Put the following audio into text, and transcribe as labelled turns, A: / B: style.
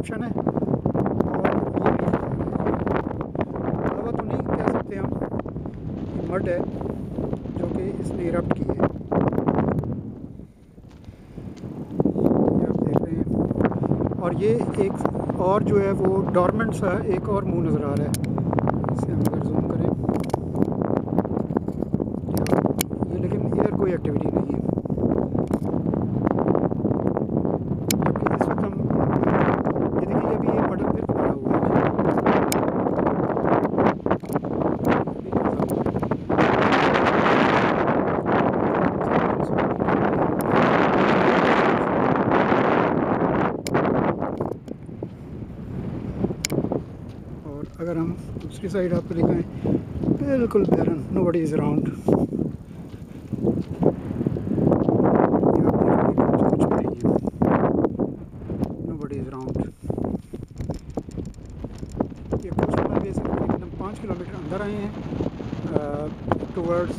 A: Eruption है। और ये लावा तो नहीं कह सकते हम, मड है जो कि इसने इरप्ट की है। ये आप देख रहे हैं। और ये एक और जो है वो डॉर्मेंट सा एक और मुंह नज़र आ रहा है। इसे हम अगर जूम करें, ये लेकिन इधर कोई एक्टिविटी नहीं है। जबकि इस वक्त हम ये देखिए, अभी ये बटन फिर खुला हुआ है। और अगर हम दूसरी साइड आपको दिखाएं, बिल्कुल बैरन, नोबडी इज़ अराउंड। कुछ भी नहीं है, नोबडी इज़ अराउंड। ये कोस्टल हाईवे से तकरीबन 5 किलोमीटर अंदर आए हैं टुवर्ड्स